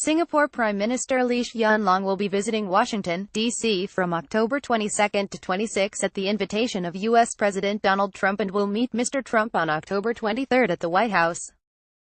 Singapore Prime Minister Hsien will be visiting Washington, D.C. from October 22 to 26 at the invitation of U.S. President Donald Trump and will meet Mr. Trump on October 23 at the White House.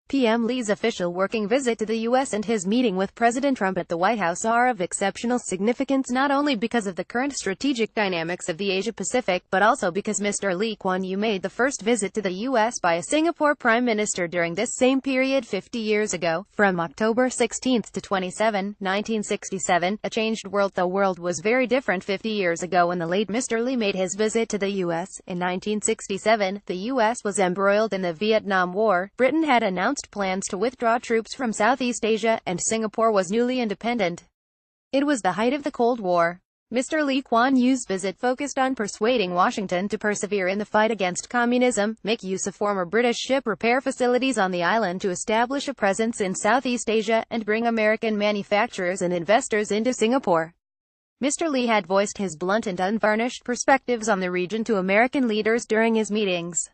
PM Lee's official working visit to the U.S. and his meeting with President Trump at the White House are of exceptional significance not only because of the current strategic dynamics of the Asia-Pacific, but also because Mr. Lee Kuan Yew made the first visit to the U.S. by a Singapore Prime Minister during this same period 50 years ago, from October 16 to 27, 1967, a changed world. The world was very different 50 years ago when the late Mr. Lee made his visit to the U.S. In 1967, the U.S. was embroiled in the Vietnam War, Britain had announced plans to withdraw troops from Southeast Asia, and Singapore was newly independent. It was the height of the Cold War. Mr. Lee Kuan Yew's visit focused on persuading Washington to persevere in the fight against communism, make use of former British ship repair facilities on the island to establish a presence in Southeast Asia, and bring American manufacturers and investors into Singapore. Mr. Lee had voiced his blunt and unvarnished perspectives on the region to American leaders during his meetings.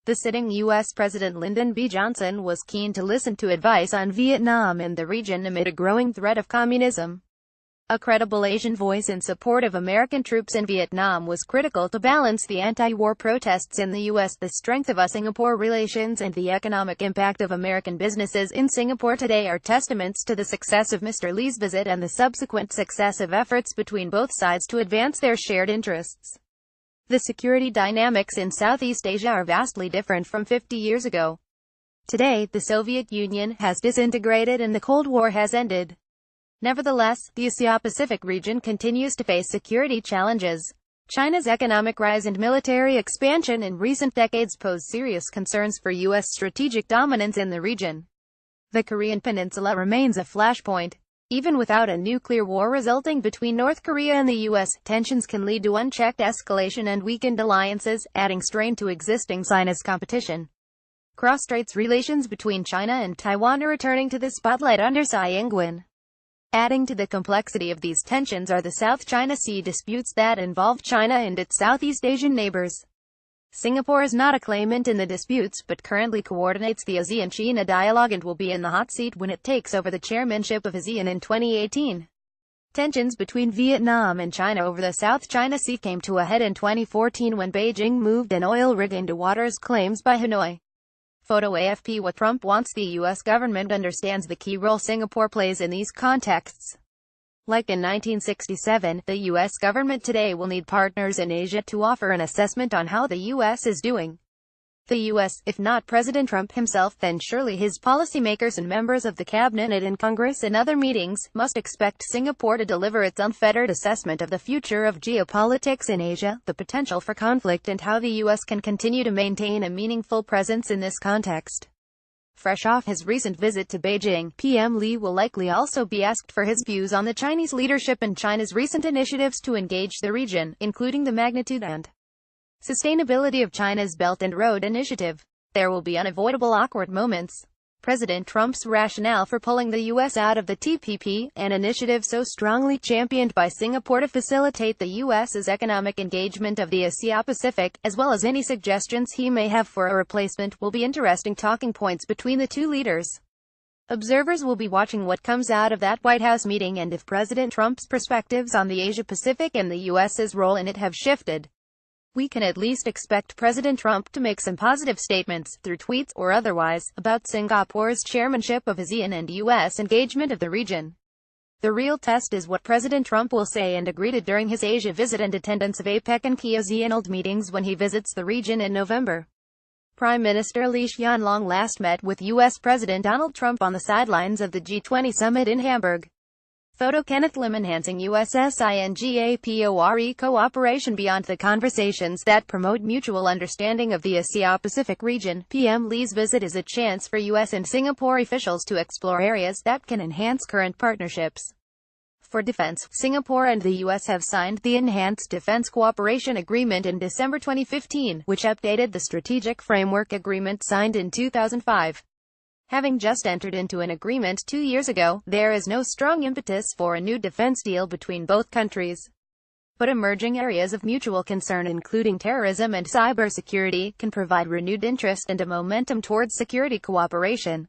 The sitting U.S. President Lyndon B. Johnson was keen to listen to advice on Vietnam and the region amid a growing threat of communism. A credible Asian voice in support of American troops in Vietnam was critical to balance the anti-war protests in the U.S., the strength of US-Singapore relations, and the economic impact of American businesses in Singapore today are testaments to the success of Mr. Lee's visit and the subsequent success of efforts between both sides to advance their shared interests. The security dynamics in Southeast Asia are vastly different from 50 years ago. Today, the Soviet Union has disintegrated and the Cold War has ended. Nevertheless, the Asia-Pacific region continues to face security challenges. China's economic rise and military expansion in recent decades pose serious concerns for U.S. strategic dominance in the region. The Korean Peninsula remains a flashpoint. Even without a nuclear war resulting between North Korea and the U.S., tensions can lead to unchecked escalation and weakened alliances, adding strain to existing Sinus competition. Cross-straits relations between China and Taiwan are returning to the spotlight under Tsai Ing-wen. Adding to the complexity of these tensions are the South China Sea disputes that involve China and its Southeast Asian neighbors. Singapore is not a claimant in the disputes, but currently coordinates the ASEAN-China dialogue and will be in the hot seat when it takes over the chairmanship of ASEAN in 2018. Tensions between Vietnam and China over the South China Sea came to a head in 2014 when Beijing moved an oil rig into waters claimed by Hanoi. Photo AFP. What Trump wants. The U.S. government understands the key role Singapore plays in these contexts. Like in 1967, the U.S. government today will need partners in Asia to offer an assessment on how the U.S. is doing. The U.S., if not President Trump himself, then surely his policymakers and members of the cabinet and in Congress and other meetings, must expect Singapore to deliver its unfettered assessment of the future of geopolitics in Asia, the potential for conflict, and how the U.S. can continue to maintain a meaningful presence in this context. Fresh off his recent visit to Beijing, PM Lee will likely also be asked for his views on the Chinese leadership and China's recent initiatives to engage the region, including the magnitude and sustainability of China's Belt and Road Initiative. There will be unavoidable awkward moments. President Trump's rationale for pulling the U.S. out of the TPP, an initiative so strongly championed by Singapore to facilitate the U.S.'s economic engagement of the Asia-Pacific, as well as any suggestions he may have for a replacement, will be interesting talking points between the two leaders. Observers will be watching what comes out of that White House meeting and if President Trump's perspectives on the Asia-Pacific and the U.S.'s role in it have shifted. We can at least expect President Trump to make some positive statements, through tweets or otherwise, about Singapore's chairmanship of ASEAN and U.S. engagement of the region. The real test is what President Trump will say and agree to during his Asia visit and attendance of APEC and key ASEAN meetings when he visits the region in November. Prime Minister Hsien last met with U.S. President Donald Trump on the sidelines of the G20 summit in Hamburg. Photo Kenneth Lim. Enhancing U.S.-Singapore cooperation beyond the conversations that promote mutual understanding of the Asia-Pacific region. PM Lee's visit is a chance for U.S. and Singapore officials to explore areas that can enhance current partnerships. For defense, Singapore and the U.S. have signed the Enhanced Defense Cooperation Agreement in December 2015, which updated the Strategic Framework Agreement signed in 2005. Having just entered into an agreement 2 years ago, there is no strong impetus for a new defense deal between both countries. But emerging areas of mutual concern including terrorism and cybersecurity can provide renewed interest and a momentum towards security cooperation.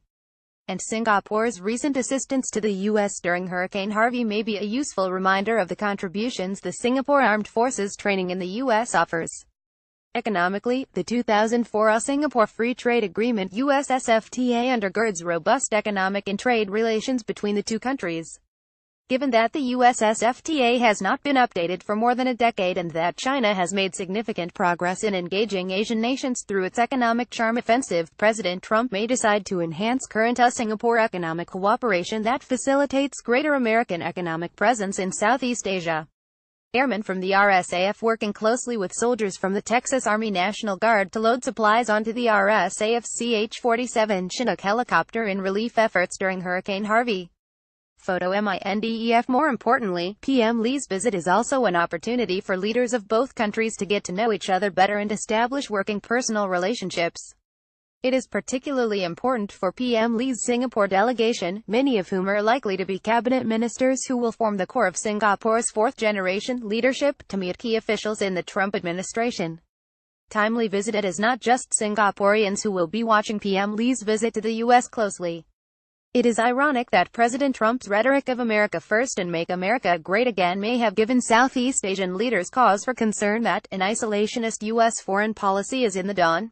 and Singapore's recent assistance to the U.S. during Hurricane Harvey may be a useful reminder of the contributions the Singapore Armed Forces training in the U.S. offers. Economically, the 2004 Singapore Free Trade Agreement (USSFTA) undergirds robust economic and trade relations between the two countries. Given that the USSFTA has not been updated for more than a decade and that China has made significant progress in engaging Asian nations through its economic charm offensive, President Trump may decide to enhance current US-Singapore economic cooperation that facilitates greater American economic presence in Southeast Asia. Airmen from the RSAF working closely with soldiers from the Texas Army National Guard to load supplies onto the RSAF's CH-47 Chinook helicopter in relief efforts during Hurricane Harvey. Photo MINDEF. More importantly, PM Lee's visit is also an opportunity for leaders of both countries to get to know each other better and establish working personal relationships. It is particularly important for PM Lee's Singapore delegation, many of whom are likely to be cabinet ministers who will form the core of Singapore's fourth-generation leadership, to meet key officials in the Trump administration. Timely visit. It is not just Singaporeans who will be watching PM Lee's visit to the U.S. closely. It is ironic that President Trump's rhetoric of America First and Make America Great Again may have given Southeast Asian leaders cause for concern that an isolationist U.S. foreign policy is in the dawn.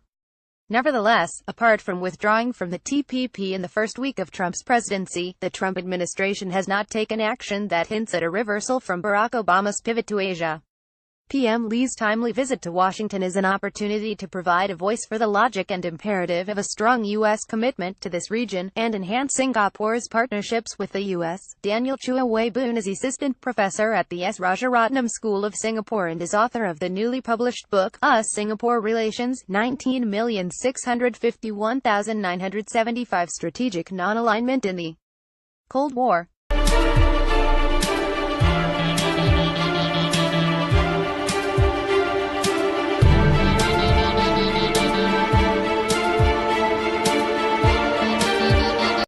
Nevertheless, apart from withdrawing from the TPP in the first week of Trump's presidency, the Trump administration has not taken action that hints at a reversal from Barack Obama's pivot to Asia. PM Lee's timely visit to Washington is an opportunity to provide a voice for the logic and imperative of a strong U.S. commitment to this region, and enhance Singapore's partnerships with the U.S. Daniel Chua Wei Boon is assistant professor at the S. Rajaratnam School of Singapore and is author of the newly published book, US-Singapore Relations, 19,651,975 Strategic Non-Alignment in the Cold War.